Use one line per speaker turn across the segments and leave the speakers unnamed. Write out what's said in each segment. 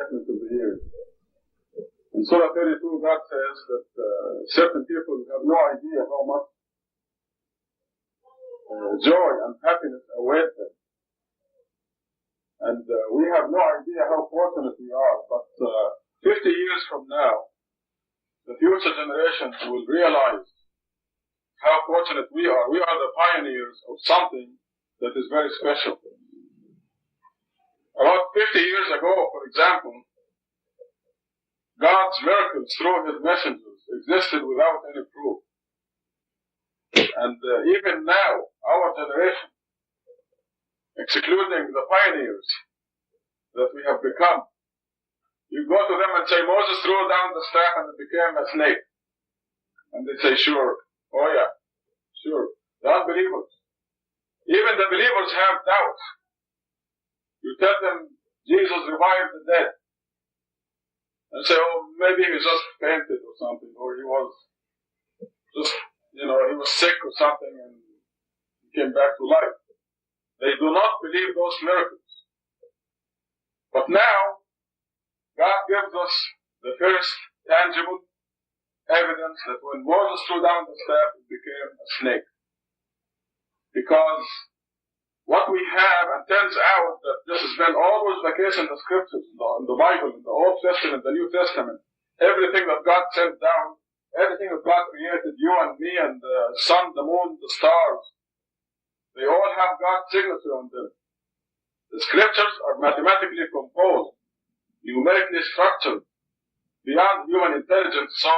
of the years. In Surah 32, God says that certain people have no idea how much joy and happiness await them. And we have no idea how fortunate we are, but 50 years from now, the future generations will realize how fortunate we are. We are the pioneers of something that is very special. About 50 years ago, for example, God's miracles through His messengers existed without any proof. And even now, our generation, excluding the pioneers that we have become, you go to them and say, Moses threw down the staff and it became a snake. And they say, sure. Oh yeah, sure. The unbelievers. Even the believers have doubts. You tell them Jesus revived the dead. And say, oh, maybe he just fainted or something, or he was just, he was sick or something and he came back to life. They do not believe those miracles. But now, God gives us the first tangible evidence that when Moses threw down the staff, it became a snake. Because what we have, and turns out that this has been always the case in the scriptures, in the Bible, in the Old Testament, the New Testament, everything that God sent down, everything that God created, you and me and the sun, the moon, the stars, they all have God's signature on them. The scriptures are mathematically composed, numerically structured, beyond human intelligence, so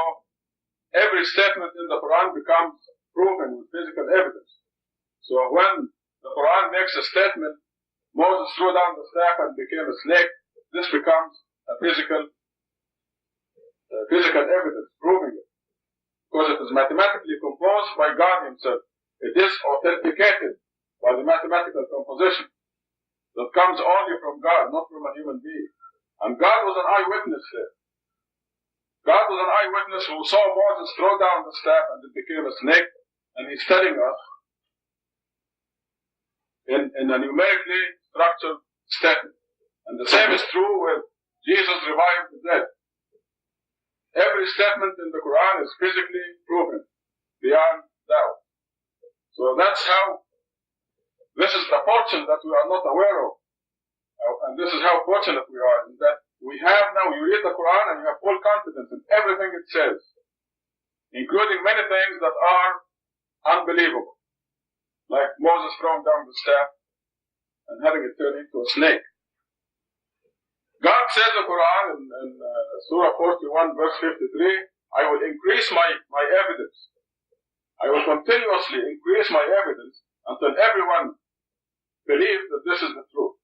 every statement in the Quran becomes proven with physical evidence. So when the Quran makes a statement, Moses threw down the staff and became a snake, this becomes a physical evidence proving it. Because it is mathematically composed by God Himself. It is authenticated by the mathematical composition that comes only from God, not from a human being. And God was an eyewitness there. God was an eyewitness who saw Moses throw down the staff and it became a snake, and He's telling us in a numerically structured statement. And the same is true with Jesus revived the dead. Every statement in the Quran is physically proven beyond doubt. So that's how, this is the fortune that we are not aware of. And this is how fortunate we are, in that we have now, you read the Quran and you have full confidence in everything it says, including many things that are unbelievable, like Moses throwing down the staff and having it turn into a snake. God says in the Quran in Surah 41 verse 53, I will increase my evidence. I will continuously increase my evidence until everyone believes that this is the truth.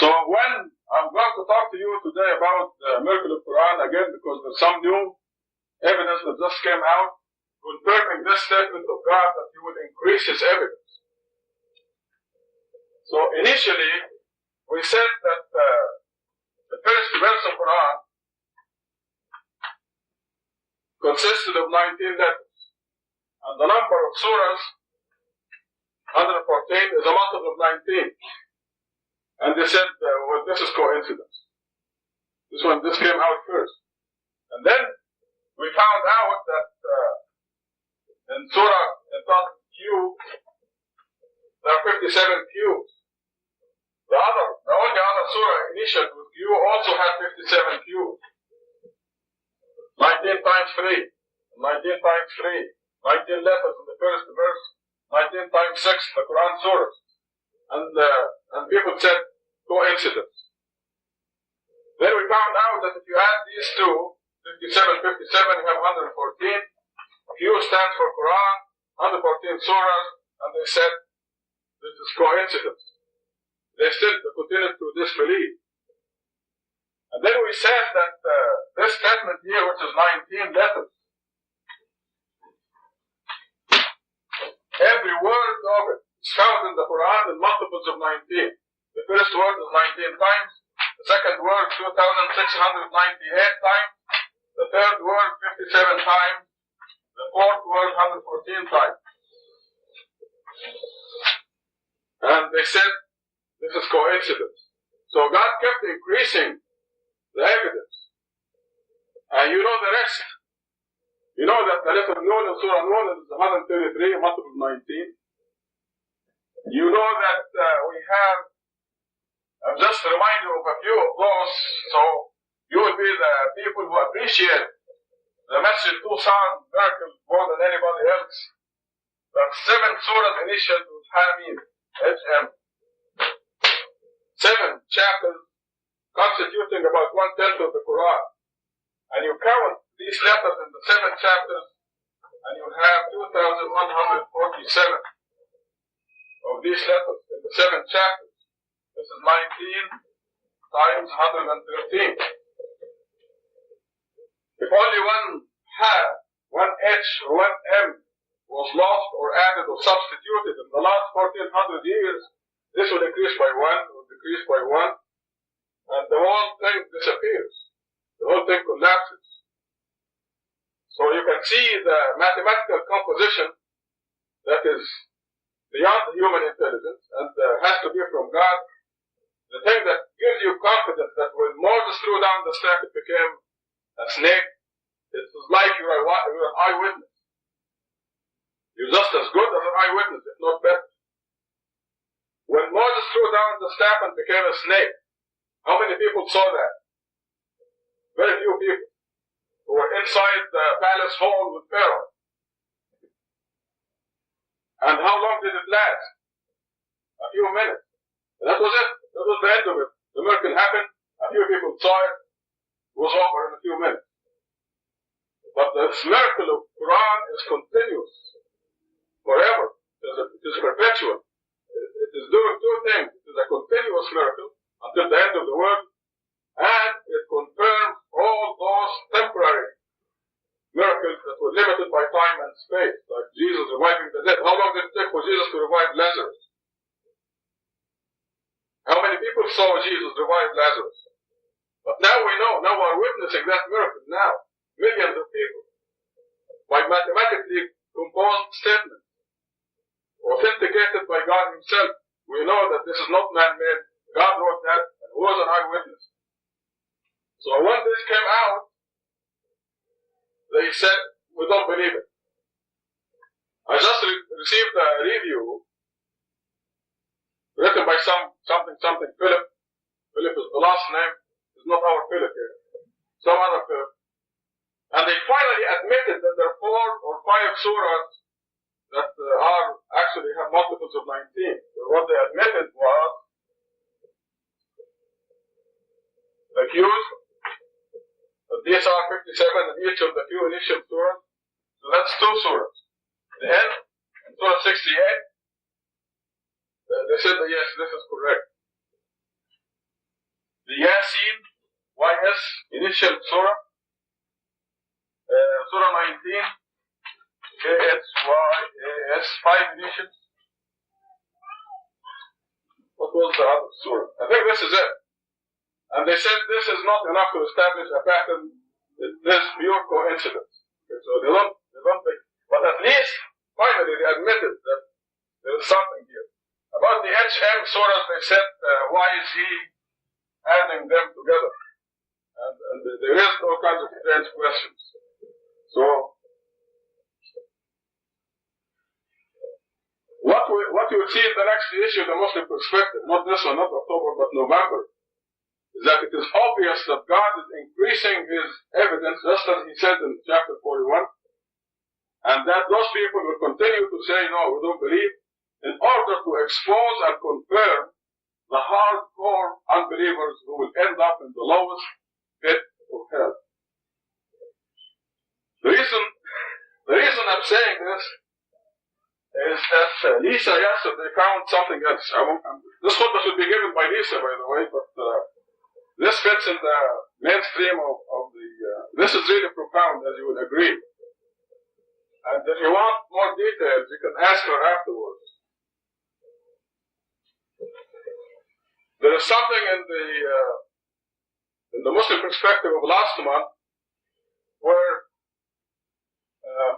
So when I'm going to talk to you today about the miracle of Quran again, because there's some new evidence that just came out confirming this statement of God that He would increase His evidence. So initially, we said that the first verse of Quran consisted of 19 letters, and the number of surahs, 114, is a multiple of 19. And they said, well, this is coincidence. This came out first. And then we found out that in Surah Q, there are 57 Qs. The only other surah initial with Q also had 57 Qs. 19 times 3, 19 times 3, 19 letters in the first verse, 19 times 6, the Quran surahs. And people said, coincidence. Then we found out that if you add these two, 57, you have 114. Q stands for Quran, 114 surahs, and they said, this is coincidence. They still continued to disbelieve. And then we said that this statement here, which is 19 letters, every word of it is found in the Quran in multiples of 19. The first word is 19 times, the second word 2,698 times, the third word 57 times, the fourth word 114 times. And they said, this is coincidence. So God kept increasing the evidence. And you know the rest. You know that the letter Nun in Surah Nun is 133, multiple 19. You know that we have, just to remind you of a few of those, so you will be the people who appreciate the Masjid Tucson miracle more than anybody else. There are 7 surahs initiated with Hamim, HM. 7 chapters constituting about 1/10 of the Quran. And you count these letters in the 7 chapters, and you have 2,147 of these letters in the 7 chapters. This is 19 times 113. If only one ha, one h, or one m was lost or added or substituted in the last 1400 years, this will increase by 1, will decrease by 1, and the whole thing disappears. The whole thing collapses. So you can see the mathematical composition that is beyond human intelligence and has to be from God. The thing that gives you confidence that when Moses threw down the staff, it became a snake. It's like you're an eyewitness. You're just as good as an eyewitness, if not better. When Moses threw down the staff and became a snake, how many people saw that? Very few people who were inside the palace hall with Pharaoh. And how long did it last? A few minutes. And that was it. That was the end of it. The miracle happened. A few people saw it. It was over in a few minutes. But this miracle of Quran is continuous. Forever. It is perpetual. It is doing 2 things. It is a continuous miracle until the end of the world. And it confirms all those temporary miracles that were limited by time and space, like Jesus reviving the dead. How long did it take for Jesus to revive Lazarus? How many people saw Jesus revive Lazarus? But now we know, now we are witnessing that miracle now. Millions of people. By mathematically composed statements, authenticated by God himself. We know that this is not man-made. God wrote that and was an eyewitness. So when this came out, they said, we don't believe it. I just received a review written by something Philip. Philip is the last name. It's not our Philip here. Some other Philip. And they finally admitted that there are 4 or 5 surahs that actually have multiples of 19. So what they admitted was the Q's. These are 57 in each of the few initial surahs. So that's 2 surahs. The end, in Surah 68, they said that yes, this is correct. The Yasin, YS, initial surah, Surah 19, KSYAS, 5 initials. What was the other surah? I think this is it. And they said this is not enough to establish a pattern. It is pure coincidence. Okay, so they don't think. But at least, finally, they admitted that there is something here. About the HM surahs, they said, why is he adding them together? And there is all kinds of strange questions. So, what you will see in the next issue, the Muslim perspective, not this one, not October, but November, is that it is obvious that God is increasing his evidence, just as he said in chapter 41, and that those people will continue to say, no, we don't believe, in order to expose and confirm the hardcore unbelievers who will end up in the lowest pit of hell. The reason I'm saying this is that Lisa yesterday found something else. This khutbah should be given by Lisa, by the way, but this fits in the mainstream of the... this is really profound, as you would agree. And if you want more details, you can ask her afterwards. There is something in the Muslim perspective of last month where,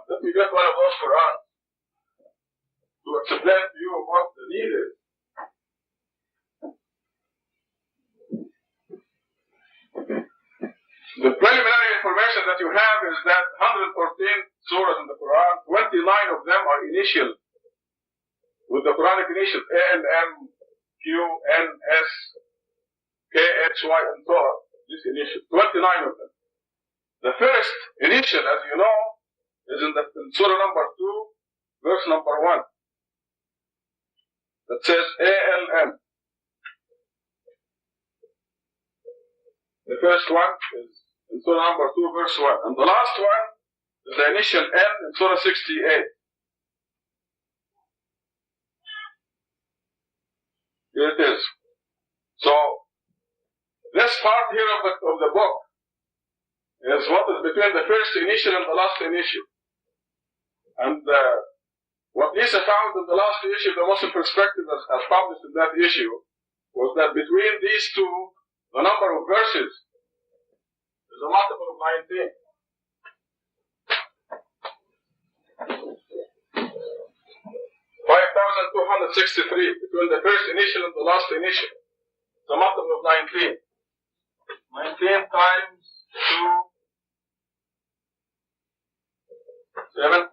let me get one of those Qurans to explain to you what the need is. The preliminary information that you have is that 114 surahs in the Quran, 29 of them are initial, with the Quranic initials A, L, M, Q, N, S, K, H, Y, and so on. This initial, 29 of them. The first initial, as you know, is in surah number 2, verse number 1. That says A, L, M. The first one is in surah number 2, verse 1. And the last one is the initial N in surah 68. Here it is. So, this part here of the book is what is between the first initial and the last initial. And what Isa found in the last issue, the Muslim perspective as published in that issue, was that between these two, the number of verses is a multiple of 19. 5,263 between the first initial and the last initial. It's a multiple of 19. 19 times 2, 7.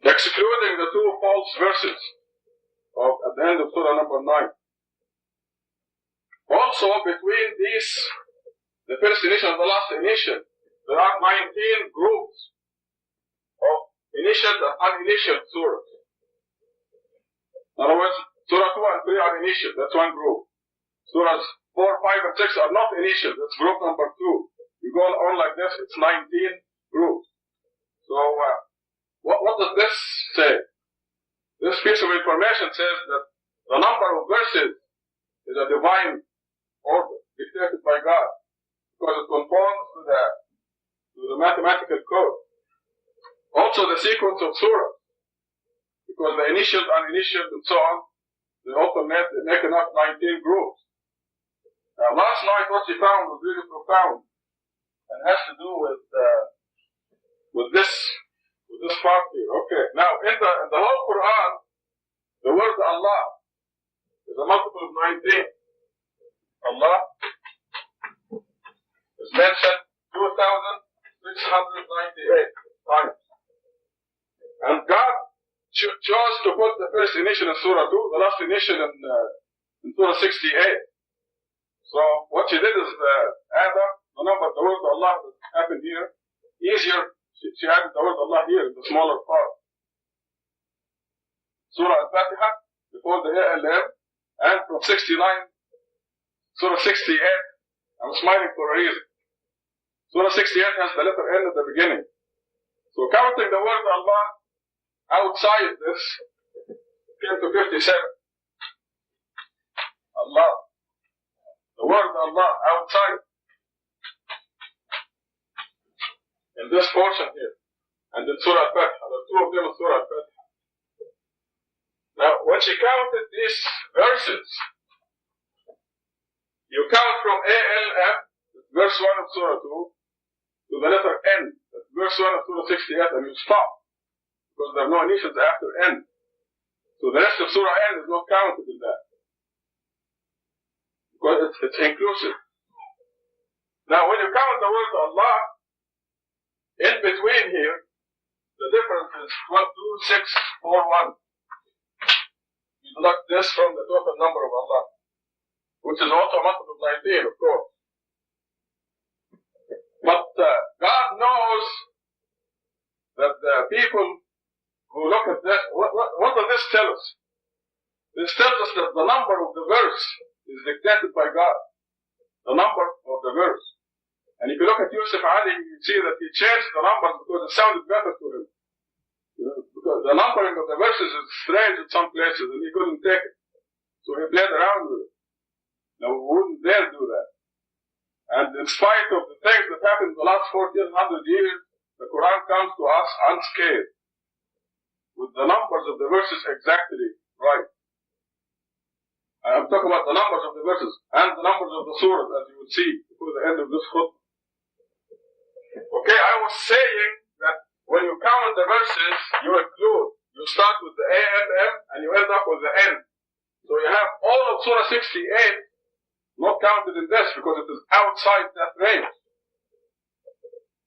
Excluding the two false verses at the end of surah number 9. Also, between these, the first initial and the last initial, there are 19 groups of initial and uninitial surahs. In other words, surah 2 and 3 are initial, that's one group. Surahs 4, 5, and 6 are not initial, that's group number 2. You go on like this, it's 19 groups. So, what does this say? This piece of information says that the number of verses is a divine order dictated by God, because it conforms to the mathematical code. Also the sequence of surah, because the initials, uninitials, and so on, they also make enough 19 groups. Now, last night what she found was really profound, and has to do with this part here. Okay, now in the whole Quran, the word Allah is a multiple of 19. Allah is mentioned 2,698 times. And God chose to put the first initial in Surah 2, the last initial in Surah 68. So what she did is add up the number of the word Allah that happened here. Easier, she added the word Allah here in the smaller part. Surah Al-Fatiha, before the ALM, and from 69, Surah 68, I'm smiling for a reason. Surah 68 has the letter N at the beginning. So counting the word Allah outside this came to 57. Allah. The word Allah outside. In this portion here. And in Surah Al-Fatiha. The two of them in Surah Al-Fatiha. Now, when she counted these verses, you count from ALM, verse 1 of Surah 2, to the letter N, verse 1 of Surah 68, and you stop. Because there are no initials after N. So the rest of Surah N is not counted in that. Because it's inclusive. Now, when you count the word Allah, in between here, the difference is 12641. You deduct this from the total number of Allah, which is also a multiple of 19, of course. But God knows that the people who look at this, what does this tell us? This tells us that the number of the verse is dictated by God. The number of the verse. And if you look at Yusuf Ali, you see that he changed the numbers because it sounded better to him. Because the numbering of the verses is strange in some places and he couldn't take it. So he played around with it. Now we wouldn't dare do that. And in spite of the things that happened in the last 1400 years, the Quran comes to us unscathed, with the numbers of the verses exactly right. I'm talking about the numbers of the verses and the numbers of the surahs, as you will see before the end of this khutbah. Okay, I was saying that when you count the verses, you include, you start with the AMM and you end up with the N. So you have all of Surah 68 not counted in this because it is outside that range.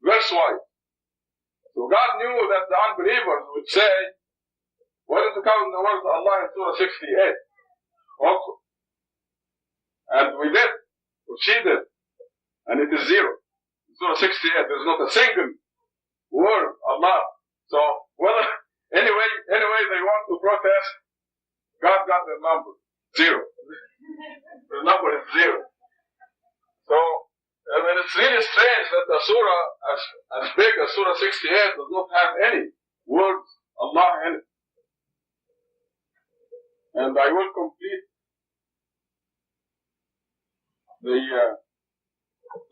Verse-wise. So God knew that the unbelievers would say, why don't you count the words of Allah in Surah 68 also? And we did, or she did, and it is 0. In Surah 68, there's not a single word Allah. So, well, anyway they want to protest, God got their number, 0. The number is 0. So, I mean, it's really strange that a surah as big as Surah 68 does not have any words Allah in it. And I will complete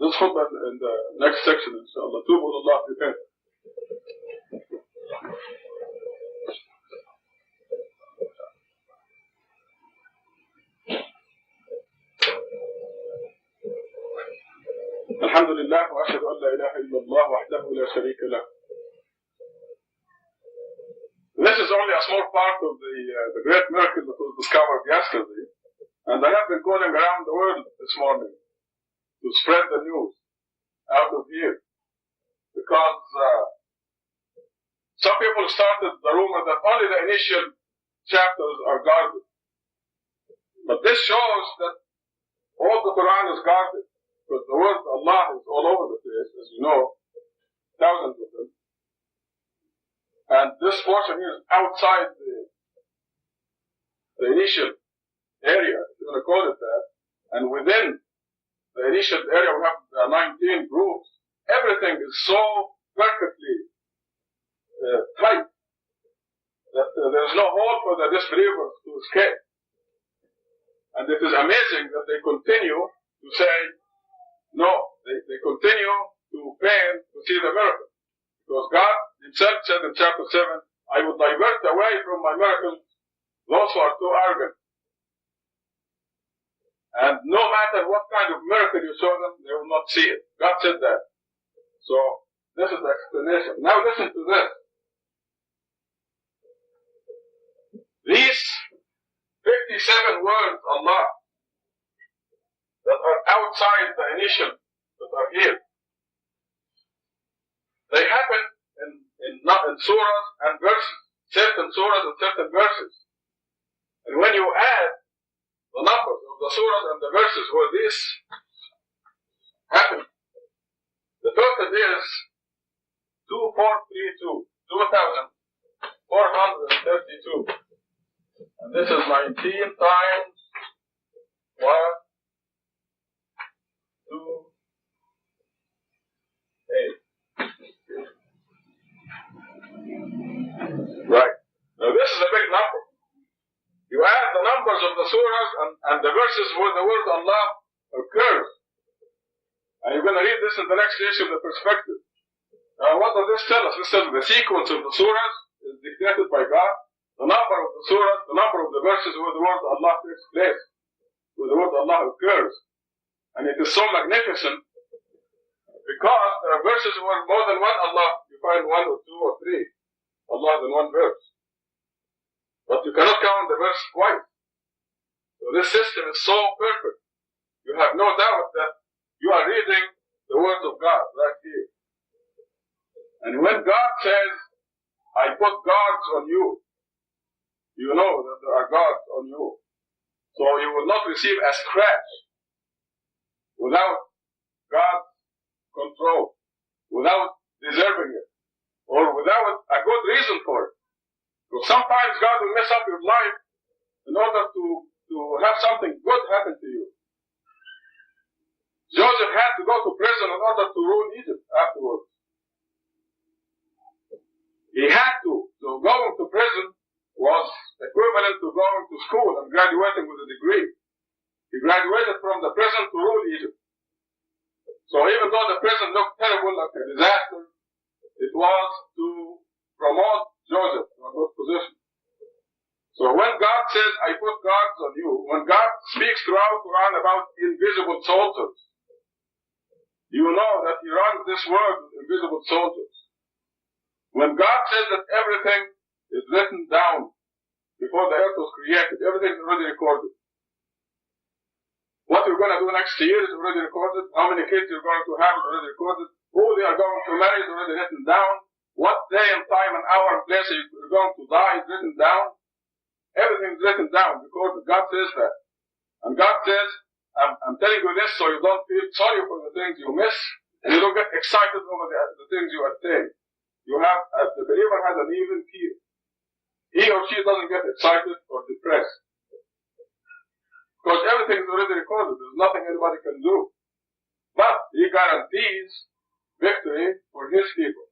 this khutbah in the next section, inshallah. Tubu Allah fi. الحمد لله وأشهد أن لا إله إلا الله وحده لا شريك له. This is only a small part of the great miracle that was discovered yesterday, and I have been going around the world this morning to spread the news out of here, because some people started the rumor that only the initial chapters are guarded, but this shows that all the Quran is guarded. Because the word Allah is all over the place, as you know, thousands of them. And this portion here is outside the initial area, if you want to call it that. And within the initial area, we have 19 groups. Everything is so perfectly tight that there's no hole for the disbelievers to escape. And it is amazing that they continue to say, no, they continue to fail to see the miracle. Because God himself said in chapter 7, I will divert away from my miracles those who are too arrogant. And no matter what kind of miracle you show them, they will not see it. God said that. So, this is the explanation. Now listen to this. These 57 words, Allah, that are outside the initial, that are here. They happen in surahs and verses, certain surahs and certain verses. And when you add the numbers of the surahs and the verses where this happen, the total is 2432, 2432. And this is 19 times 1, 2, 8. Right. Now this is a big number. You add the numbers of the surahs and the verses where the word Allah occurs. And you're going to read this in the next issue of the perspective. Now what does this tell us? This tells the sequence of the surahs is dictated by God. The number of the surahs, the number of the verses where the word Allah takes place, where the word Allah occurs. And it is so magnificent because there are verses where more than one Allah, you find 1 or 2 or 3 Allah in one verse. But you cannot count the verse twice. So this system is so perfect. You have no doubt that you are reading the words of God right here. And when God says, I put guards on you, you know that there are guards on you. So you will not receive a scratch without God's control, without deserving it, or without a good reason for it. So sometimes God will mess up your life in order to have something good happen to you. Joseph had to go to prison in order to rule Egypt afterwards. He had to. So going to prison was equivalent to going to school and graduating with a degree. He graduated from the prison to rule Egypt. So even though the prison looked terrible, like a disaster, it was to promote Joseph to a good position. So when God says, I put guards on you, when God speaks throughout the Quran about invisible soldiers, you know that He runs this world with invisible soldiers. When God says that everything is written down before the earth was created, everything is already recorded. What you're going to do next year is already recorded. How many kids you're going to have is already recorded. Who they are going to marry is already written down. What day and time and hour and place you're going to die is written down. Everything is written down because God says that. And God says, I'm telling you this so you don't feel sorry for the things you miss and you don't get excited over the things you attain. You have, as the believer has an even keel. He or she doesn't get excited or depressed. Because everything is already recorded. There's nothing anybody can do. But He guarantees victory for His people.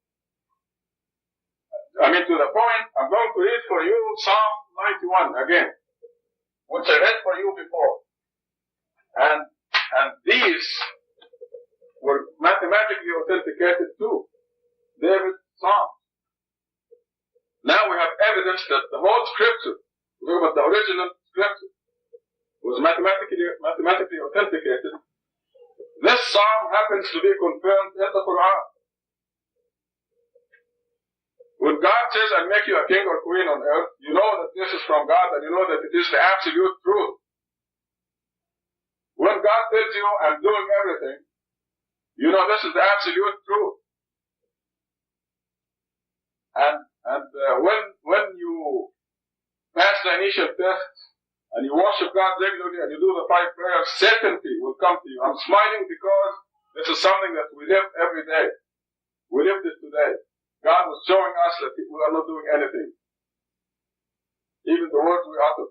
I mean, to the point, I'm going to read for you Psalm 91 again, which I read for you before. And these were mathematically authenticated too. David's Psalms. Now we have evidence that the whole scripture, talking about the original scripture, was mathematically authenticated. This psalm happens to be confirmed in the Quran. When God says, I'll make you a king or queen on earth, you know that this is from God and you know that it is the absolute truth. When God tells you, I'm doing everything, you know this is the absolute truth. And when you pass the initial test and you worship God regularly and you do the 5 prayers, certainty will come to you. I'm smiling because this is something that we live every day. We lived it today. God was showing us that we are not doing anything. Even the words we utter.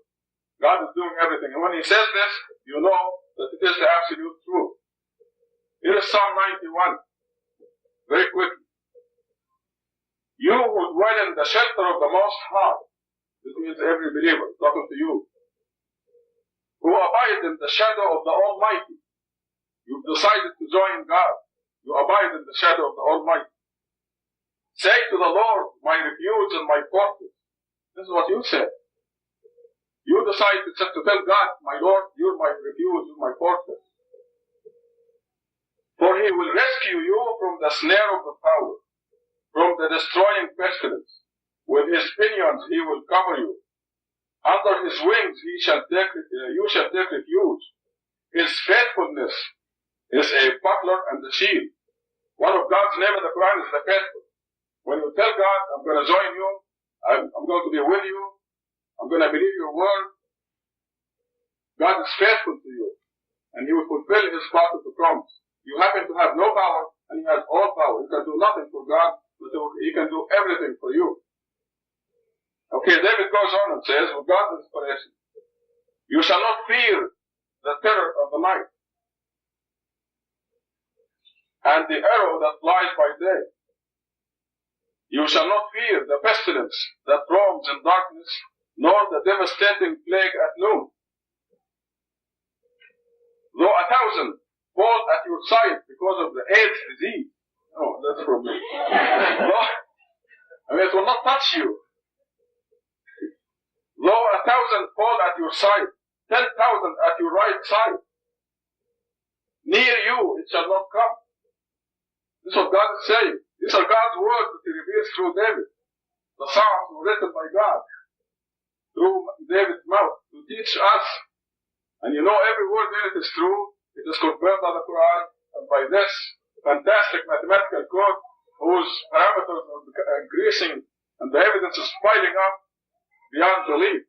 God is doing everything. And when He says this, you know that it is the absolute truth. Here is Psalm 91. Very quickly. You who dwell in the shelter of the Most High. This means every believer, talking to you. Who abide in the shadow of the Almighty. You've decided to join God. You abide in the shadow of the Almighty. Say to the Lord, my refuge and my fortress. This is what you said. You decide to tell God, my Lord, you're my refuge, you're my fortress. For He will rescue you from the snare of the fowler, from the destroying pestilence. With His pinions He will cover you. Under His wings you shall take refuge. His faithfulness is a buckler and a shield. One of God's name in the Quran is the faithful. When you tell God, I'm going to join you, I'm going to be with you, I'm going to believe your word, God is faithful to you, and He will fulfill His part of the promise. You happen to have no power, and He has all power. You can do nothing for God, but He can do everything for you. Okay, David goes on and says, with God's inspiration, you shall not fear the terror of the night, and the arrow that flies by day. You shall not fear the pestilence that roams in darkness, nor the devastating plague at noon. Though 1,000 fall at your side because of the AIDS disease. No, that's from me. No, I mean, it will not touch you. Though 1,000 fall at your side, 10,000 at your right side, near you it shall not come. This is what God is saying. These are God's words that He reveals through David. The Psalms were written by God through David's mouth to teach us. And you know every word in it is true. It is confirmed by the Quran and by this fantastic mathematical code whose parameters are increasing and the evidence is piling up beyond belief.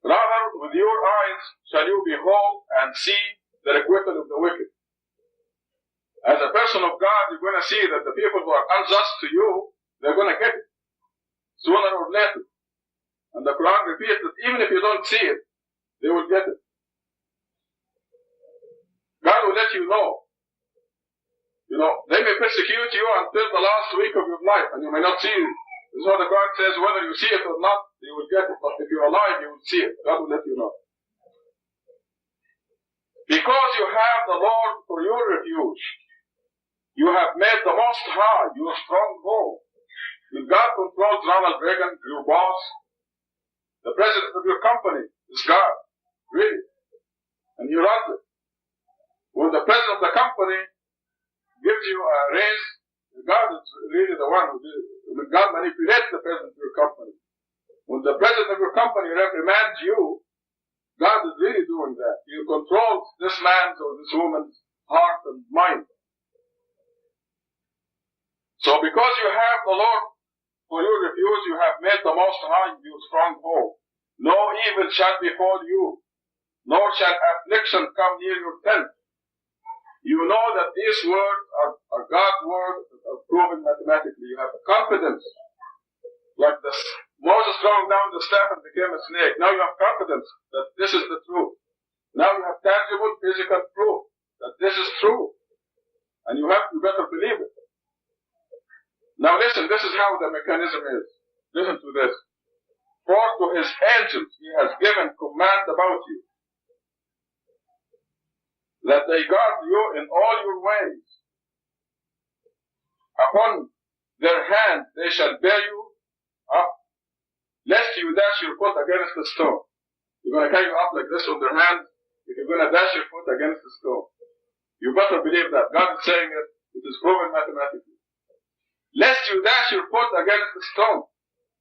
Rather, with your eyes shall you behold and see the requital of the wicked. As a person of God, you're going to see that the people who are unjust to you, they're going to get it sooner or later. And the Quran repeats that even if you don't see it, they will get it. God will let you know. You know, they may persecute you until the last week of your life, and you may not see it. This is what the Quran says, whether you see it or not, you will get it. But if you're alive, you will see it. God will let you know. Because you have the Lord for your refuge, you have made the Most High your stronghold. When God controls Ronald Reagan, your boss, the president of your company is God, really, and He runs it. When the president of the company gives you a raise, God is really the one who did it. When God manipulates the president of your company. When the president of your company reprimands you, God is really doing that. He controls this man's or this woman's heart and mind. So because you have the Lord for your refuge, you have made the Most High your stronghold. No evil shall befall you, nor shall affliction come near your tent. You know that these words are God's words that are proven mathematically. You have confidence. Like this, Moses throwing down the staff and became a snake. Now you have confidence that this is the truth. Now you have tangible physical proof that this is true. And you better believe it. Now listen, this is how the mechanism is. Listen to this. For to his angels he has given command about you, that they guard you in all your ways. Upon their hand they shall bear you up, lest you dash your foot against the stone. They're going to carry you up like this on their hands, if you're going to dash your foot against the stone. You better believe that. God is saying it. It is proven mathematically. Lest you dash your foot against the stone.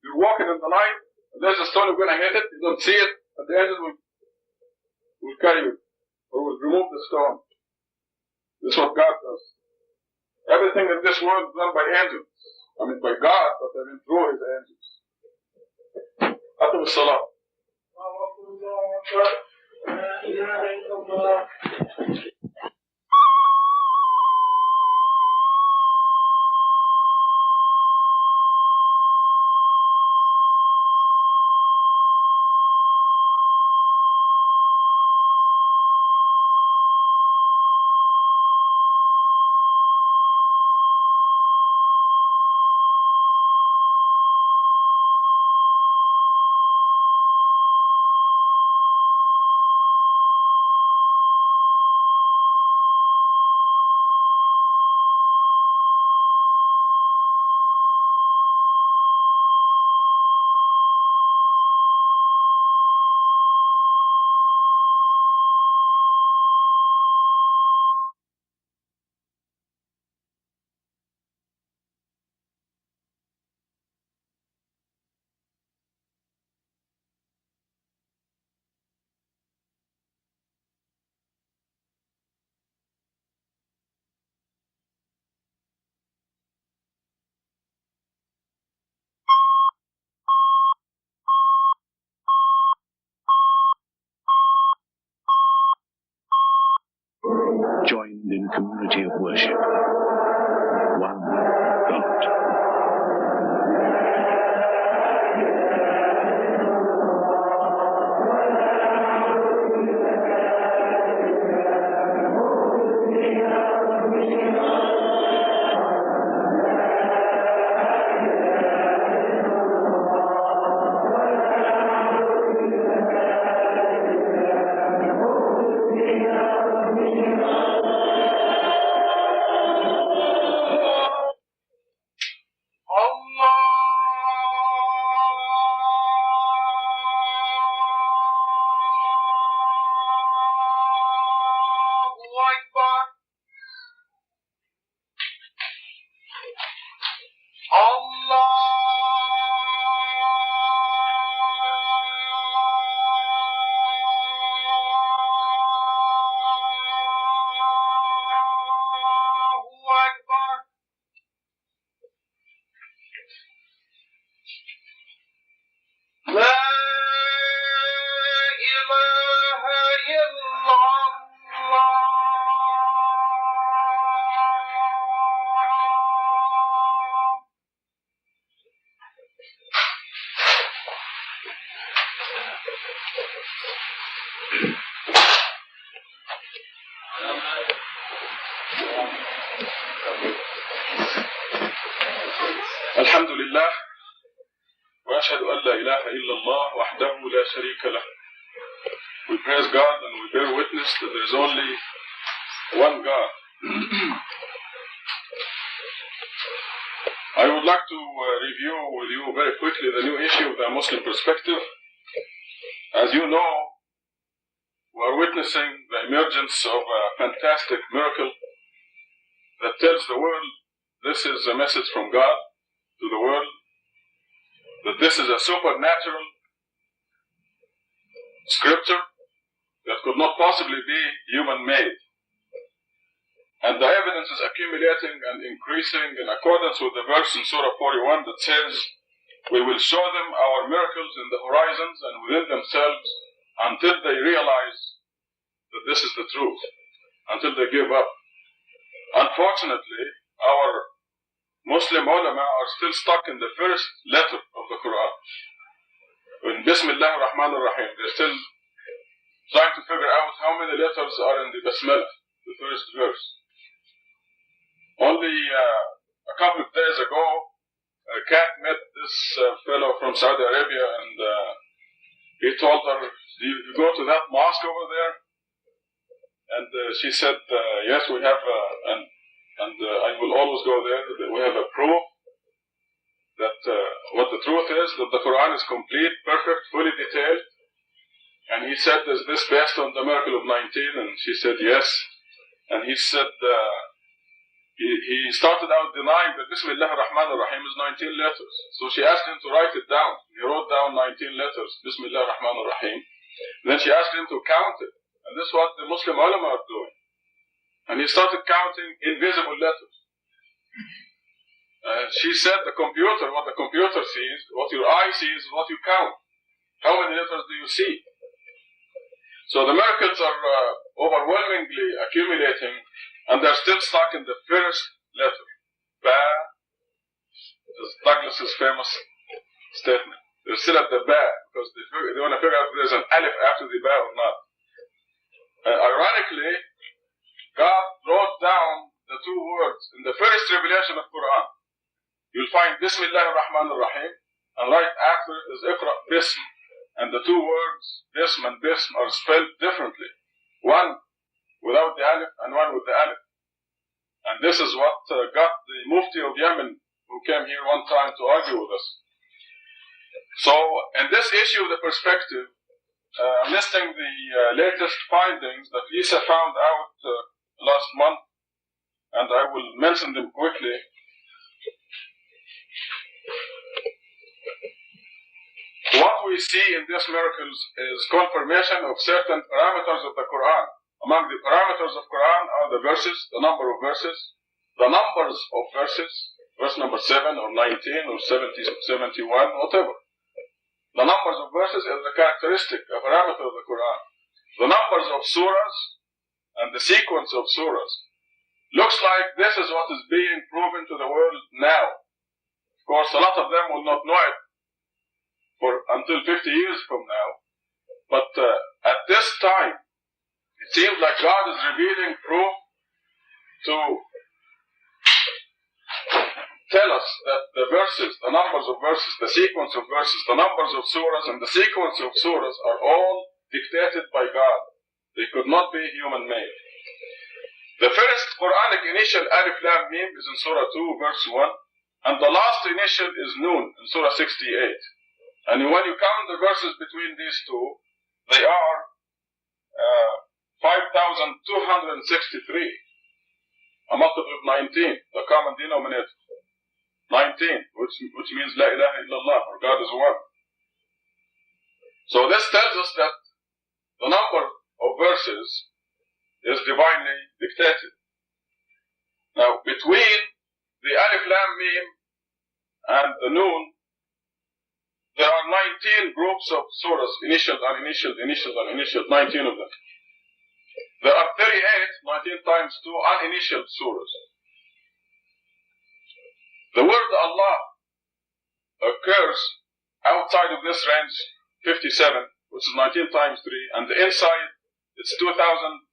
You're walking in the night, and there's a stone, you're going to hit it, you don't see it, and the angels will carry you, or will remove the stone. This is what God does. Everything in this world is done by angels. I mean by God, but I mean through his angels. Atum Salah.
Joined in community of worship. One God.
الحمد لله وأشهد أن لا إله إلا الله وحده لا شريك له. We praise God and we bear witness that there is only one God. I would like to review with you very quickly the new issue of the Muslim perspective. As you know, we are witnessing the emergence of a fantastic miracle that tells the world this is a message from God to the world, that this is a supernatural scripture that could not possibly be human-made. And the evidence is accumulating and increasing in accordance with the verse in Surah 41 that says, "We will show them our miracles in the horizons and within themselves until they realize that this is the truth, until they give up." Unfortunately, our Muslim ulama are still stuck in the first letter of the Quran. In Bismillah ar-Rahman ar-Rahim, they're still trying to figure out how many letters are in the Basmalah, the first verse. Only a couple of days ago, a cat met this fellow from Saudi Arabia, and he told her, "You go to that mosque over there?" And she said, "Yes, we have, and I will always go there. We have a proof that what the truth is, that the Quran is complete, perfect, fully detailed." And he said, "Is this based on the miracle of 19? And she said, "Yes." And he said, he started out denying that Bismillah ar-Rahman ar-Rahim is 19 letters. So she asked him to write it down. He wrote down 19 letters, Bismillah ar-Rahman ar-Rahim. Then she asked him to count it. And this is what the Muslim ulama are doing. And he started counting invisible letters. And she said, what the computer sees, what your eye sees is what you count. How many letters do you see? So the miracles are overwhelmingly accumulating, and they're still stuck in the first letter. Ba, this is Douglas's famous statement. They're still at the ba, because they want to figure out if there's an alif after the ba or not. Ironically, God wrote down the two words in the first revelation of Quran. You'll find Bismillah ar-Rahman ar-Rahim, and right after it is Iqra Bism. And the two words, Bism and Bism, are spelled differently. One without the alif and one with the alif. And this is what got the Mufti of Yemen, who came here one time to argue with us. So, in this issue of the perspective, I'm listing the latest findings that Lisa found out last month, and I will mention them quickly. What we see in these miracles is confirmation of certain parameters of the Quran. Among the parameters of Quran are the verses, the number of verses, the numbers of verses, verse number 7 or 19 or 70, 71, whatever. The numbers of verses is a characteristic, a parameter of the Quran. The numbers of surahs and the sequence of surahs. Looks like this is what is being proven to the world now. Of course, a lot of them will not know it until 50 years from now. But at this time, it seems like God is revealing proof to tell us that the verses, the numbers of verses, the sequence of verses, the numbers of surahs, and the sequence of surahs are all dictated by God. They could not be human-made. The first Quranic initial Alif Lam Mim is in Surah 2, verse 1, and the last initial is Noon in Surah 68. And when you count the verses between these two, they are 5,263. A multiple of 19, the common denominator. 19, which means La ilaha illallah, or God is one. So this tells us that the number of verses is divinely dictated. Now, between the Alif Lam Mim and the Noon, there are 19 groups of surahs, initialed, uninitialed, initialed, uninitialed, 19 of them. There are 38, 19 times 2, uninitialed surahs. The word Allah occurs outside of this range, 57, which is 19 times 3, and the inside, it's 2,641,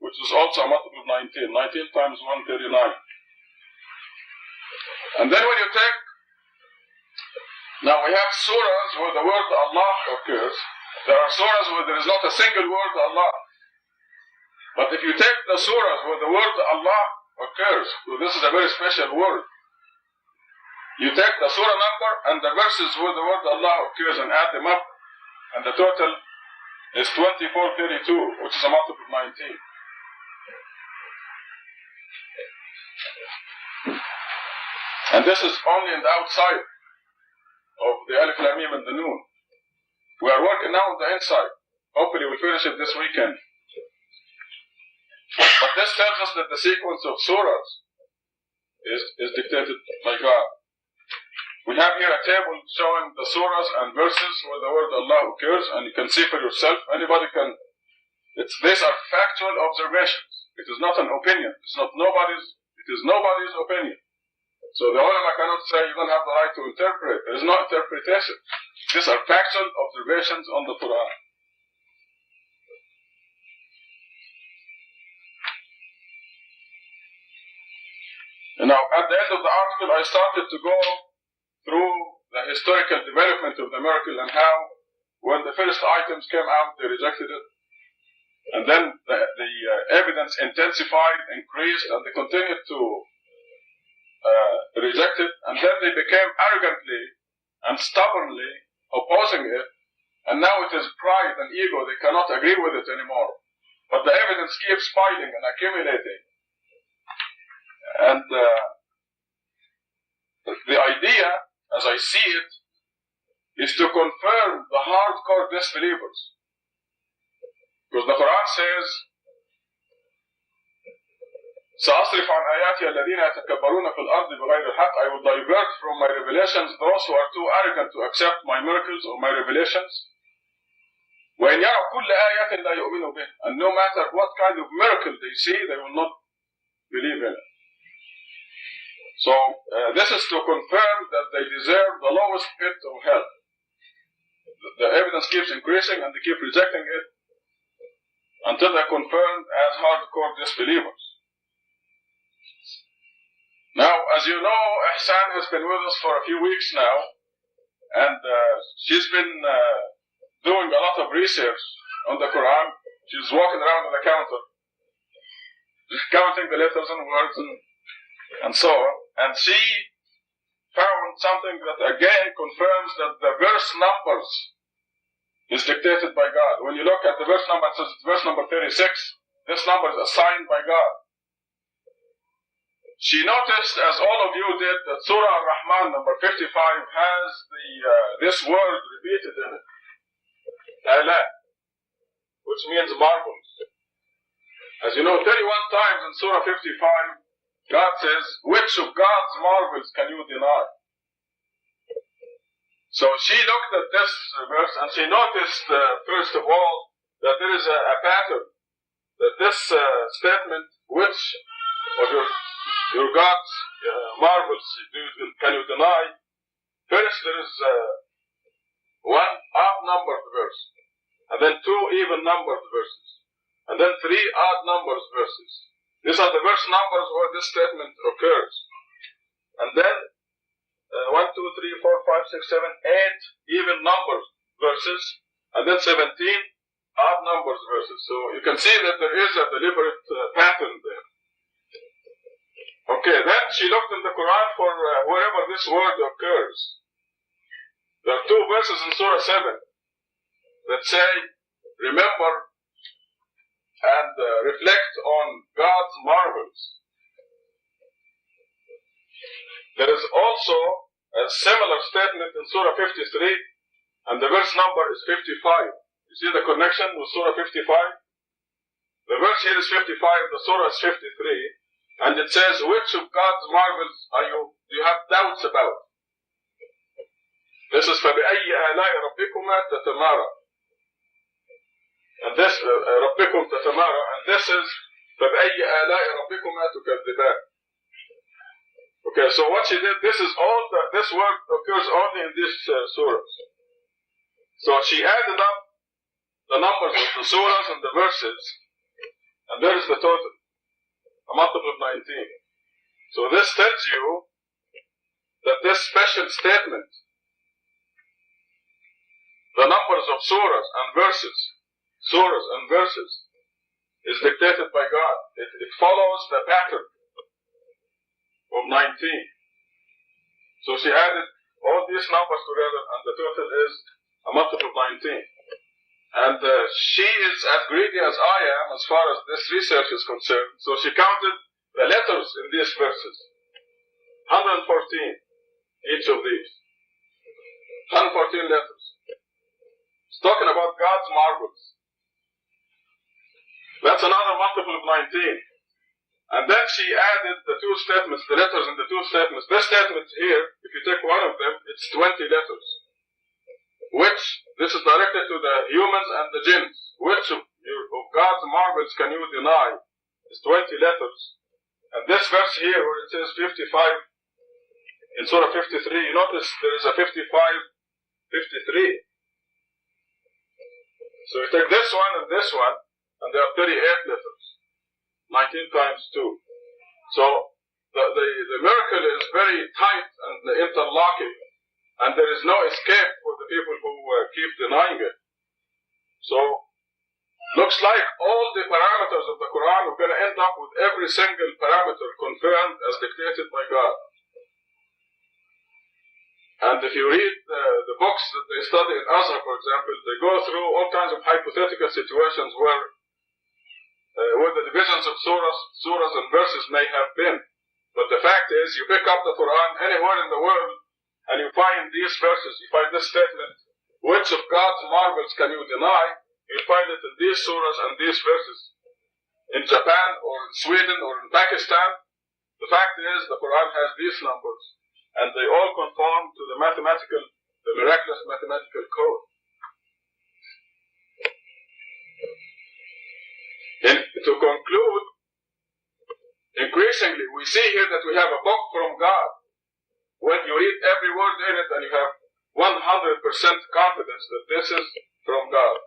which is also a multiple of 19. 19 times 1, 39. And then when you take, now we have surahs where the word Allah occurs. There are surahs where there is not a single word Allah. But if you take the surahs where the word Allah occurs, so this is a very special word. You take the surah number and the verses where the word Allah occurs and add them up, and the total is 2432, which is a multiple of 19. And this is only in the outside of the Alif Lam Mim and the Noon. We are working now on the inside. Hopefully we'll finish it this weekend. But this tells us that the sequence of surahs is dictated by God. We have here a table showing the surahs and verses where the word Allah occurs, and you can see for yourself. Anybody can. These are factual observations. It is not an opinion. It is nobody's opinion. So the ulama cannot say you don't have the right to interpret. There is no interpretation. These are factual observations on the Quran. Now, at the end of the article, I started to go through the historical development of the miracle and how, when the first items came out, they rejected it. And then the evidence intensified, increased, and they continued to reject it. And then they became arrogantly and stubbornly opposing it. And now it is pride and ego. They cannot agree with it anymore. But the evidence keeps piling and accumulating. And the idea, as I see it, is to confirm the hardcore disbelievers. Because the Quran says, سأصرف عن آياتي الذين يتكبرون في الأرض بغير الحق. I will divert from my revelations those who are too arrogant to accept my miracles or my revelations. وإن يروا كل آية لا يؤمنوا به. And no matter what kind of miracle they see, they will not believe in it. So this is to confirm that they deserve the lowest pit of hell. The evidence keeps increasing and they keep rejecting it until they're confirmed as hardcore disbelievers. Now, as you know, Ihsan has been with us for a few weeks now, and she's been doing a lot of research on the Quran. She's walking around on the counter, counting the letters and words and so on. And she found something that again confirms that the verse numbers is dictated by God. When you look at the verse number, it says verse number 36, this number is assigned by God. She noticed, as all of you did, that Surah Al-Rahman number 55 has this word repeated in it. Ala, which means marvels. As you know, 31 times in Surah 55, God says, which of God's marvels can you deny? So she looked at this verse and she noticed, first of all, that there is a pattern. That this statement, which of your God's marvels can you deny? First, there is one odd-numbered verse, and then two even-numbered verses, and then three odd-numbered verses. These are the verse numbers where this statement occurs. And then 1, 2, 3, 4, 5, 6, 7, 8 even numbered verses, and then 17 odd numbers verses. So you can see that there is a deliberate pattern there. Okay, then she looked in the Quran for wherever this word occurs. There are two verses in Surah 7 that say, remember and reflect on God's marvels. There is also a similar statement in Surah 53, and the verse number is 55. You see the connection with Surah 55? The verse here is 55, the Surah is 53, and it says, which of God's marvels do you have doubts about? This is فَبِأَيِّ آلَاءِ رَبِّكُمَا تَتَمَارَى. And this, رَبِّكُمْ تَتَمَارَى, and this is فَبِأَيِّ آلَاءِ رَبِّكُمَا تُكَذِّبَانِ. Okay, so what she did, this word occurs only in these surahs. So she added up the numbers of the surahs and the verses, and there is the total, a multiple of 19. So this tells you that this special statement, the numbers of surahs and verses, is dictated by God. It follows the pattern of 19. So she added all these numbers together, and the total is a multiple of 19. And she is as greedy as I am as far as this research is concerned. So she counted the letters in these verses. 114, each of these. 114 letters. It's talking about God's marvels. That's another multiple of 19. And then she added the two statements, the letters in the two statements. This statement here, if you take one of them, it's 20 letters. Which, this is directed to the humans and the jinns. Which of God's marvels can you deny? It's 20 letters. And this verse here, where it says 55, in Surah 53, you notice there is a 55, 53. So you take this one, and there are 38 letters. 19 times 2. So the miracle is very tight and interlocking, and there is no escape for the people who keep denying it. So, looks like all the parameters of the Quran are going to end up with every single parameter confirmed as dictated by God. And if you read the books that they study in Azhar, for example, they go through all kinds of hypothetical situations where the divisions of surahs and verses may have been. But the fact is, you pick up the Quran anywhere in the world, and you find these verses, you find this statement, which of God's marvels can you deny? You find it in these surahs and these verses. In Japan, or in Sweden, or in Pakistan, the fact is, the Quran has these numbers, and they all conform to the miraculous mathematical code. To conclude, increasingly we see here that we have a book from God. When you read every word in it, and you have 100% confidence that this is from God.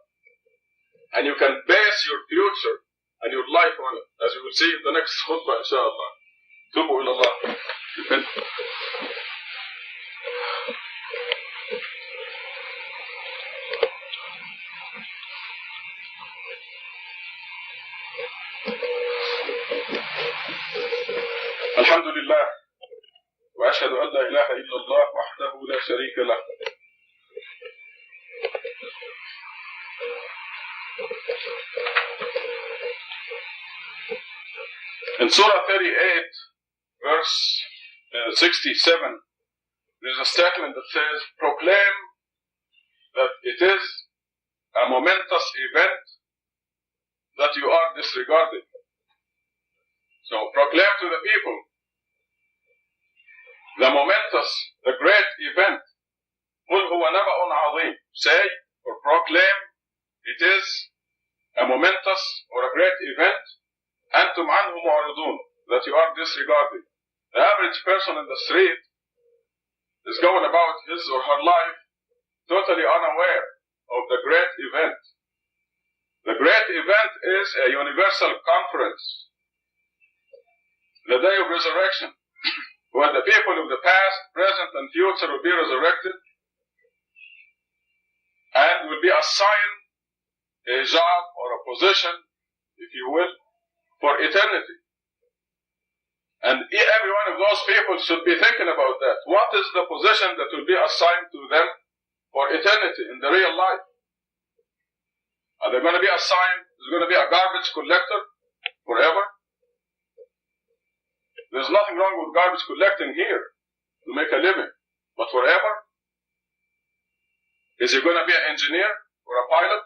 And you can base your future and your life on it, as you will see in the next khutbah, inshallah. Tubu ilallah. الحمد لله وأشهد أن لا إله إلا الله وحده لا شريك له. In Surah 38, verse 67, there's a statement that says, proclaim that it is a momentous event that you are disregarding. So proclaim to the people the momentous, the great event. قُلْ هُوَ نَبَأٌ عَظِيمٌ. Say or proclaim it is a momentous or a great event, أَنْتُمْ عَنْهُ مُعْرِضُونَ, that you are disregarding. The average person in the street is going about his or her life totally unaware of the great event. The great event is a universal conference, the day of resurrection, where the people of the past, present, and future will be resurrected and will be assigned a job or a position, if you will, for eternity. And every one of those people should be thinking about that. What is the position that will be assigned to them for eternity in the real life? Are they going to be assigned, is it going to be a garbage collector forever? There's nothing wrong with garbage collecting here to make a living. But forever? Is he going to be an engineer or a pilot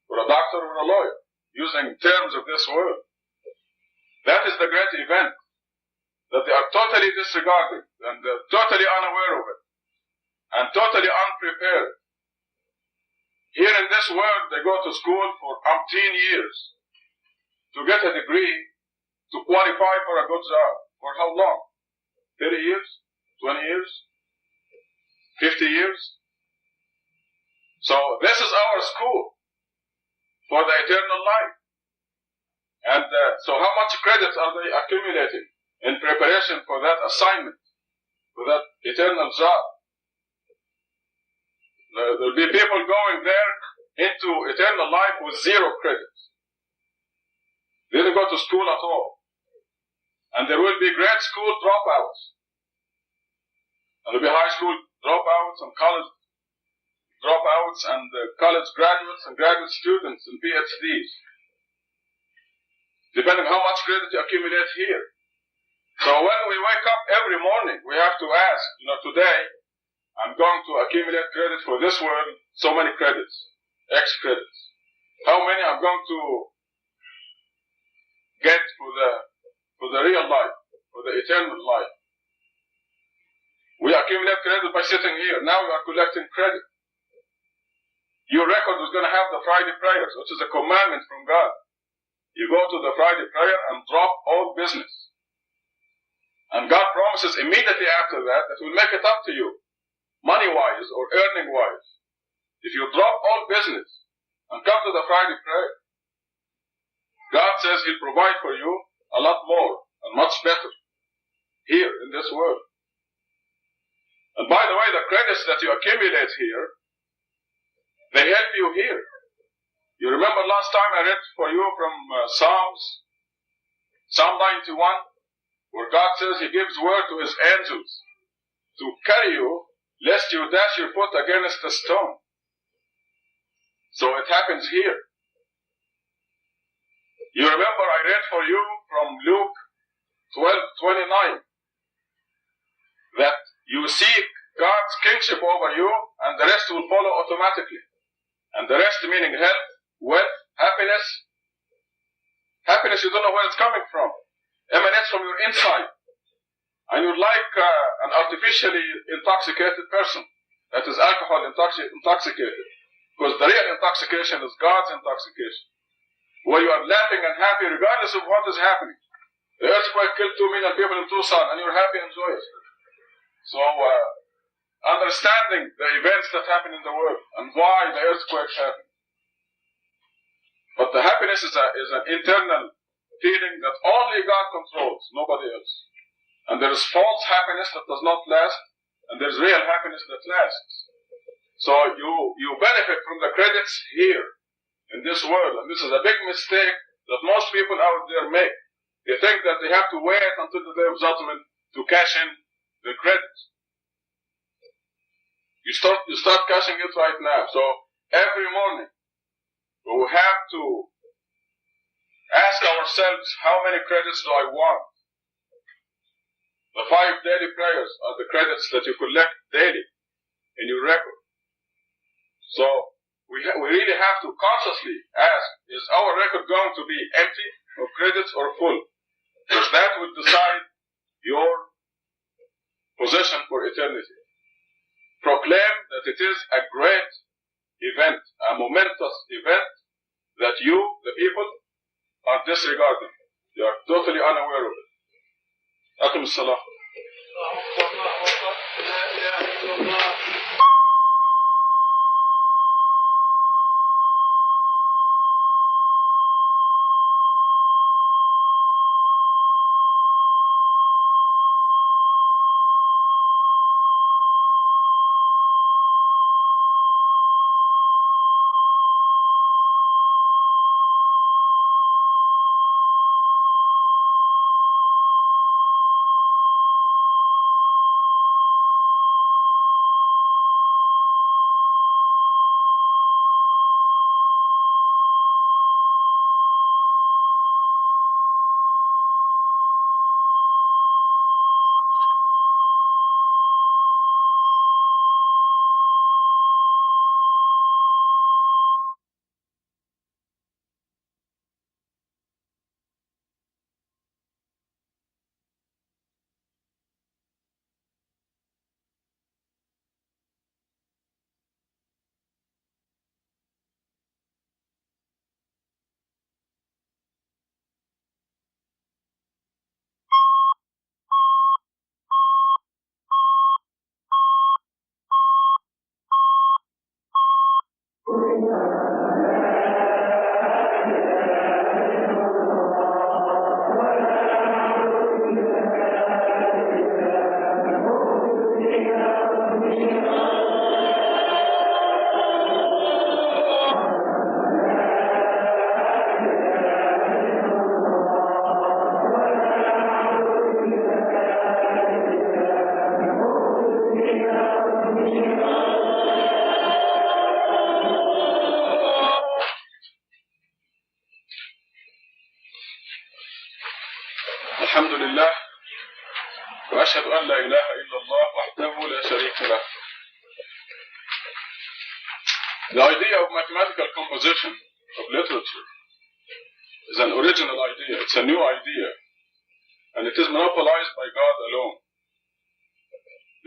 or a doctor or a lawyer, using terms of this world? That is the great event that they are totally disregarding, and they're totally unaware of it and totally unprepared. Here in this world, they go to school for umpteen years to get a degree to qualify for a good job. For how long? 30 years? 20 years? 50 years? So this is our school for the eternal life. And so how much credits are they accumulating in preparation for that assignment, for that eternal job? There will be people going there into eternal life with 0 credits. They didn't go to school at all. And there will be grade school dropouts. And there will be high school dropouts and college dropouts and college graduates and graduate students and Ph.Ds. Depending on how much credit you accumulate here. So when we wake up every morning, we have to ask, today, I'm going to accumulate credit for this world, so many credits, X credits. How many I'm going to get for the real life, for the eternal life? We accumulate credit by sitting here. Now you are collecting credit. Your record is going to have the Friday prayers, which is a commandment from God. You go to the Friday prayer and drop all business. And God promises immediately after that He'll make it up to you, money-wise or earning-wise. If you drop all business and come to the Friday prayer, God says He'll provide for you a lot more and much better here in this world. And by the way, the credits that you accumulate here, they help you here. You remember last time I read for you from Psalm 91, where God says He gives word to His angels to carry you, lest you dash your foot against a stone. So it happens here. You remember I read for you from Luke 12:29 that you seek God's kingship over you, and the rest will follow automatically. And the rest meaning health, wealth, happiness. Happiness, you don't know where it's coming from. Emanates from your inside. And you're like an artificially intoxicated person. That is alcohol intoxicated. Because the real intoxication is God's intoxication. Where you are laughing and happy regardless of what is happening. The earthquake killed 2 million people in Tucson and you're happy and joyous. So, understanding the events that happen in the world and why the earthquakes happen. But the happiness is an internal feeling that only God controls, nobody else. And there is false happiness that does not last, and there is real happiness that lasts. So you benefit from the credits here in this world, and this is a big mistake that most people out there make. They think that they have to wait until the day of judgment to cash in the credits. You start cashing it right now. So every morning we have to ask ourselves, how many credits do I want? The 5 daily prayers are the credits that you collect daily in your record. So we really have to consciously ask, is our record going to be empty of credits or full? Because that will decide your position for eternity. Proclaim that it is a great event, a momentous event that you, the people, are disregarding. You are totally unaware of it. Akim Salah. الحمد لله وأشهد أن لا إله إلا الله وحده لا شريك له The idea of mathematical composition of literature is an original idea. It's a new idea. And it is monopolized by God alone.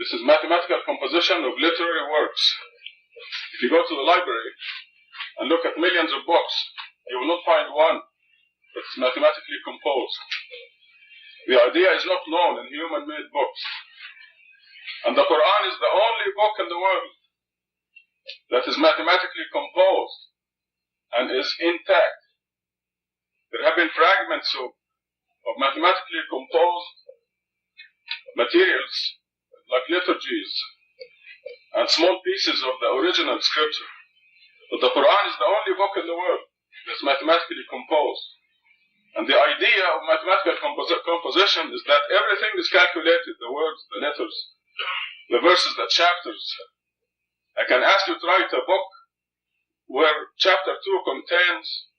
This is mathematical composition of literary works. If you go to the library and look at millions of books, you will not find one that's mathematically composed. The idea is not known in human-made books. And the Quran is the only book in the world that is mathematically composed and is intact. There have been fragments of mathematically composed materials like liturgies and small pieces of the original scripture. But the Quran is the only book in the world that's mathematically composed. And the idea of mathematical composition is that everything is calculated, the words, the letters, the verses, the chapters. I can ask you to write a book where chapter 2 contains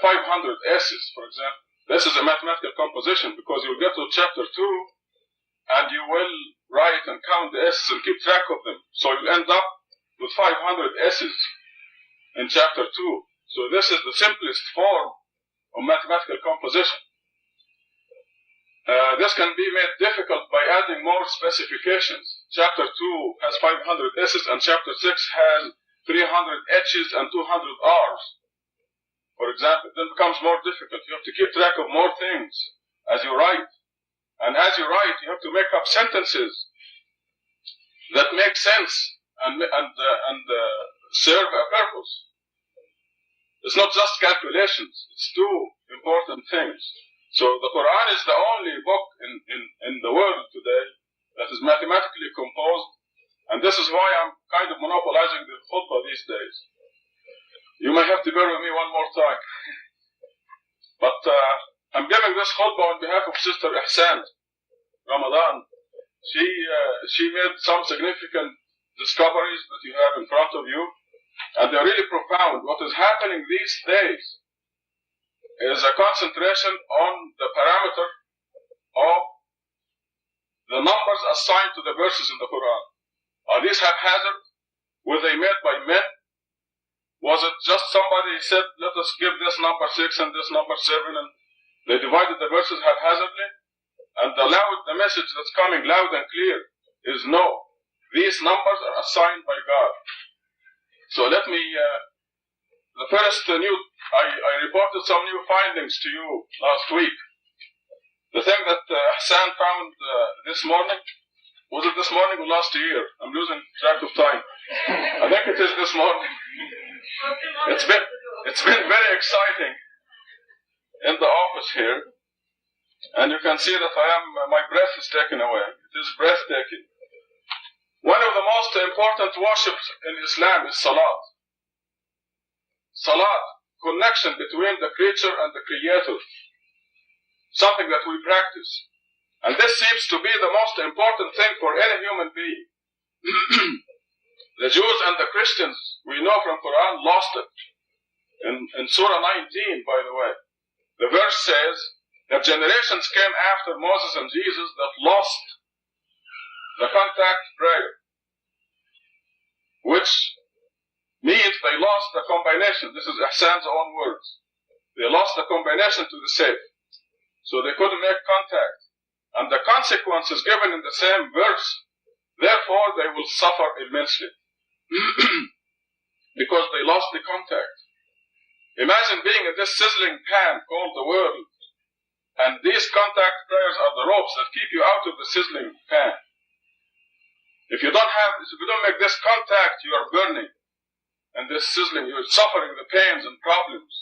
500 S's, for example. This is a mathematical composition because you'll get to chapter 2 and you will write and count the S's and keep track of them. So you'll end up with 500 S's in chapter 2. So this is the simplest form of mathematical composition. This can be made difficult by adding more specifications. Chapter 2 has 500 S's and chapter 6 has 300 H's and 200 R's. For example, it then becomes more difficult. You have to keep track of more things as you write. And as you write, you have to make up sentences that make sense and serve a purpose. It's not just calculations. It's two important things. So the Quran is the only book in the world today that is mathematically composed. And this is why I'm kind of monopolizing the khutbah these days. You may have to bear with me one more time. But I'm giving this khutbah on behalf of Sister Ihsan Ramadan. She made some significant discoveries that you have in front of you. And they're really profound. What is happening these days is a concentration on the parameter of the numbers assigned to the verses in the Quran. Are these haphazard? Were they made by men? Was it just somebody said, let us give this number 6 and this number 7, and they divided the verses haphazardly? And the message that's coming loud and clear is no. These numbers are assigned by God. So let me, the first I reported some new findings to you last week. The thing that Hassan found this morning, was it this morning or last year? I'm losing track of time. I think it is this morning. It's been very exciting in the office here. And you can see that my breath is taken away. It is breathtaking. One of the most important worships in Islam is Salah. Salah, connection between the creature and the creator. Something that we practice. And this seems to be the most important thing for any human being. The Jews and the Christians, we know from Quran, lost it. In Surah 19, by the way, the verse says that generations came after Moses and Jesus that lost the contact prayer, which means they lost the combination. This is Ihsan's own words. They lost the combination to the safe. So they couldn't make contact. And the consequence is given in the same verse. Therefore, they will suffer immensely. Because they lost the contact. Imagine being in this sizzling pan called the world. And these contact prayers are the ropes that keep you out of the sizzling pan. If you don't make this contact, you are burning. And this sizzling, you're suffering the pains and problems.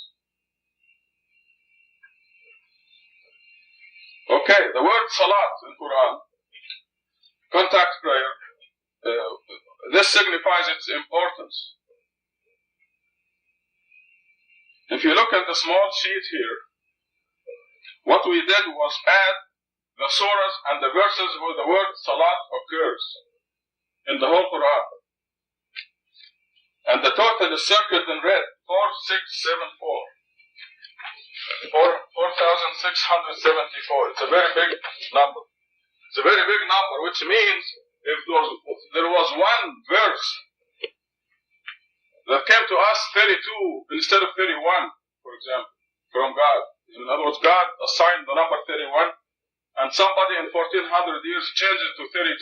Okay, the word salat in Quran, contact prayer, this signifies its importance. If you look at the small sheet here, what we did was add the surahs and the verses where the word salat occurs in the whole Quran. And the total is circled in red, 4,674. 4,674. It's a very big number. It's a very big number, which means if there was one verse that came to us 32 instead of 31, for example, from God. In other words, God assigned the number 31, and somebody in 1400 years changes to 32,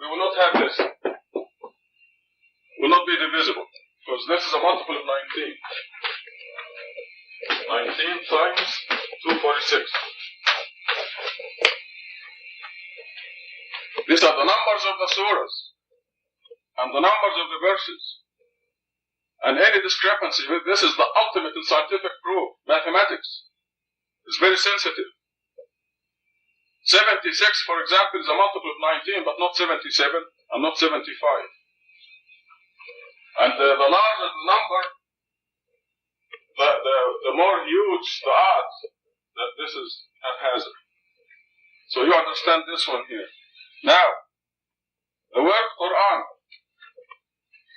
we will not have this. Will not be divisible, because this is a multiple of 19. 19 times 246. These are the numbers of the surahs and the numbers of the verses. And any discrepancy, this is the ultimate in scientific proof. Mathematics is very sensitive. 76, for example, is a multiple of 19, but not 77 and not 75. And the larger the number, the more huge the odds that this is haphazard. So you understand this one here. Now, the word Quran.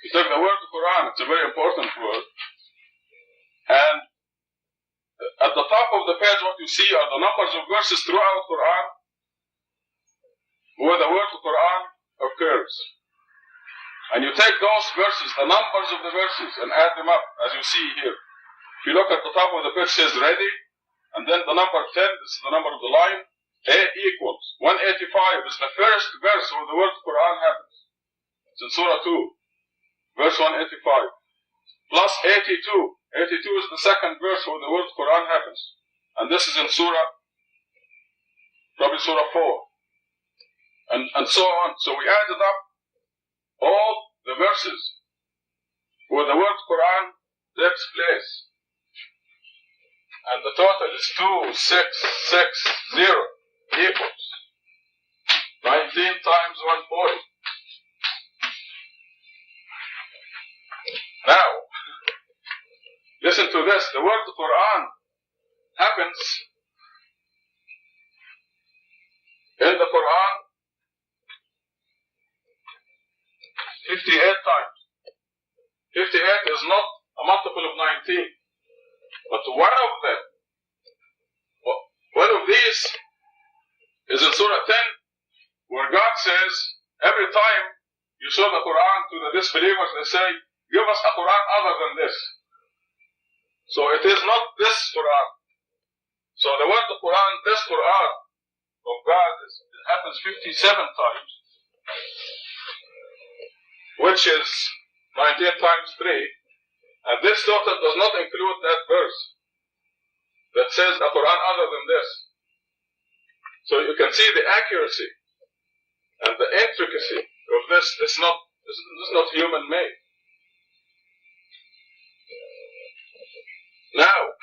You take the word Quran, it's a very important word. And at the top of the page, what you see are the numbers of verses throughout Quran where the word Quran occurs. And you take those verses, the numbers of the verses, and add them up, as you see here. If you look at the top of the page, it says ready, and then the number 10, this is the number of the line, A equals 185 is the first verse where the word Quran happens. It's in Surah 2, verse 185. Plus 82. 82 is the second verse where the word Quran happens. And this is in Surah, probably Surah 4. And so on. So we added up all the verses where the word Quran takes place. And the total is 2660 equals 19 times 140. Now, listen to this. The word Quran happens in the Quran 58 times. 58 is not a multiple of 19. But one of these is in Surah 10, where God says, every time you show the Quran to the disbelievers, they say, give us a Quran other than this. So it is not this Quran. So the word the Quran, this Quran of God, it happens 57 times, which is 19 times 3. And this total does not include that verse that says a Quran other than this. So you can see the accuracy and the intricacy of this. This is not human made. Now,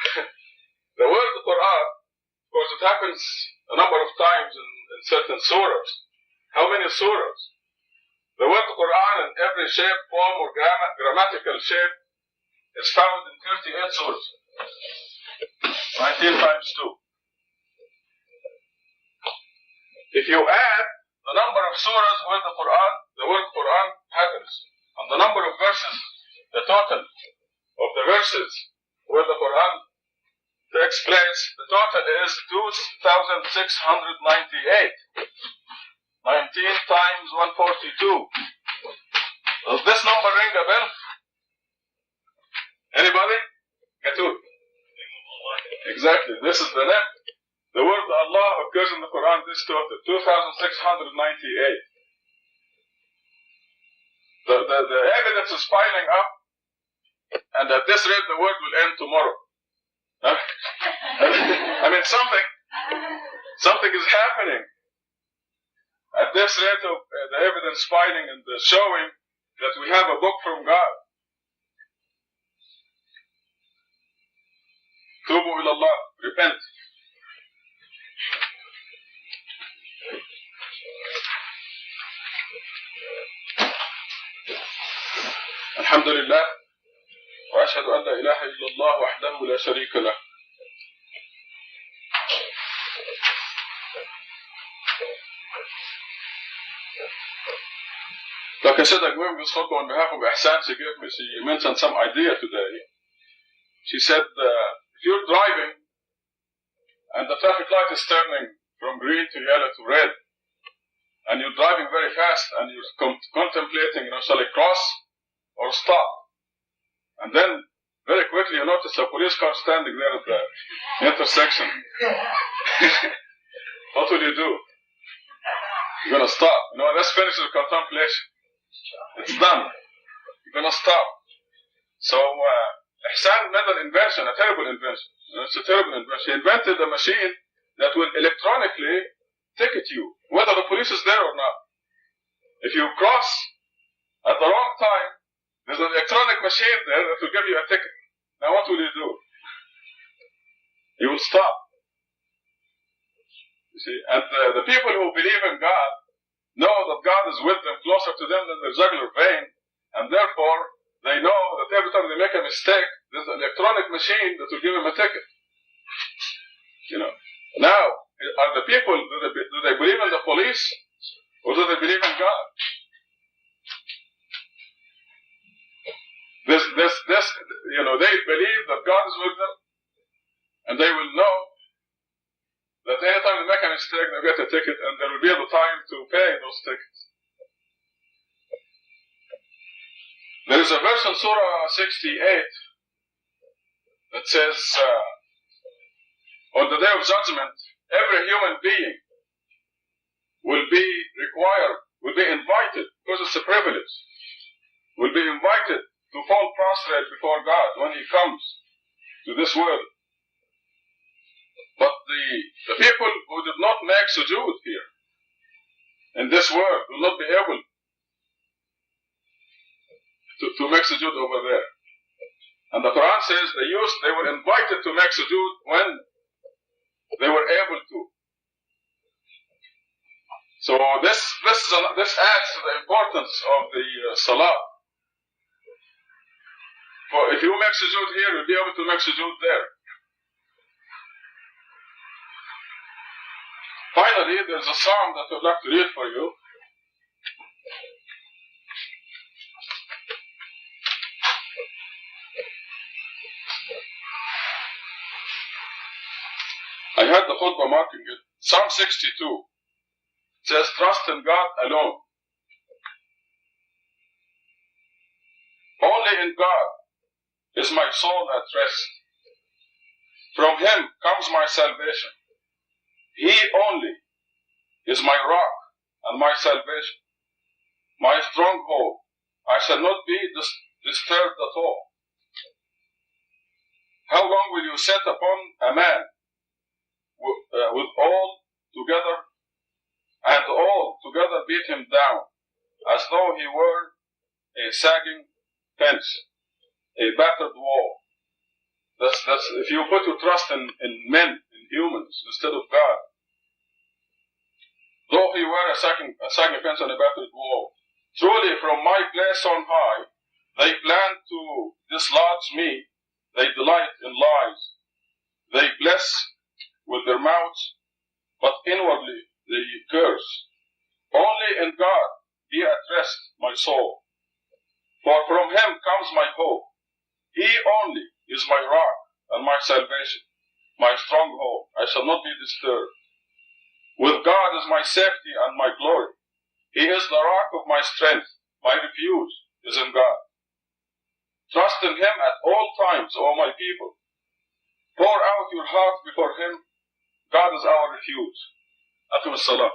the word Quran, of course, it happens a number of times in certain surahs. How many surahs? The word Quran in every shape, form, or grammatical shape is found in 38 surahs. 19 times 2. If you add the number of surahs where the word Quran happens, and the number of verses, the total of the verses where the Quran takes place, the total is 2,698. 19 times 142. Does this number ring a bell? Anybody? Gatul. Exactly. This is the name. The word Allah occurs in the Quran, this total, 2,698. The evidence is piling up, and at this rate the world will end tomorrow. I mean, something is happening. At this rate of the evidence piling and the showing that we have a book from God. Tubu ila Allah, repent. الحمد لله وأشهد أن لا إله إلا الله وحده لا شريك له. Like I said, I'm going this photo on behalf of Ihsan. She mentioned some idea today. She said, if you're driving and the traffic light is turning from green to yellow to red, and you're driving very fast and you're contemplating, shall I cross or stop? And then, very quickly, you notice a police car standing there at the intersection. What will you do? You're going to stop. Let's finish the contemplation. It's done. You're going to stop. So, Ihsan made an invention, a terrible invention. It's a terrible invention. He invented a machine that will electronically ticket you, whether the police is there or not. If you cross at the wrong time, there's an electronic machine there that will give you a ticket. Now what will you do? You will stop. You see, and the people who believe in God know that God is with them, closer to them than their jugular vein, and therefore they know that every time they make a mistake, there's an electronic machine that will give them a ticket. Now, are the people, do they believe in the police, or do they believe in God? They believe that God is with them, and they will know that anytime they make a mistake, they get a ticket, and there will be the time to pay those tickets. There is a verse in Surah 68 that says, on the day of judgment, every human being will be invited, because it's a privilege, will be invited to fall prostrate before God when He comes to this world. But the people who did not make sujood here, in this world, will not be able to make sujood over there. And the Quran says they were invited to make sujood when they were able to. So this adds to the importance of the Salah. For if you make sujood here, you'll be able to make sujood there. Finally, there's a psalm that I'd like to read for you. I had the khutbah marking it. Psalm 62. It says, trust in God alone. Only in God is my soul at rest. From Him comes my salvation. He only is my rock and my salvation, my stronghold. I shall not be disturbed at all. How long will you set upon a man with all together, and all together beat him down, as though he were a sagging fence, a battered wall? That's if you put your trust in men, in humans, instead of God. Though he were a sagging fence and a battered wall, truly from my place on high, they plan to dislodge me. They delight in lies. They bless with their mouths, but inwardly they curse. Only in God be at rest, my soul. For from Him comes my hope. He only is my rock and my salvation, my stronghold. I shall not be disturbed. With God is my safety and my glory. He is the rock of my strength. My refuge is in God. Trust in Him at all times, O my people. Pour out your heart before Him. God is our refuge. Akim as-salam.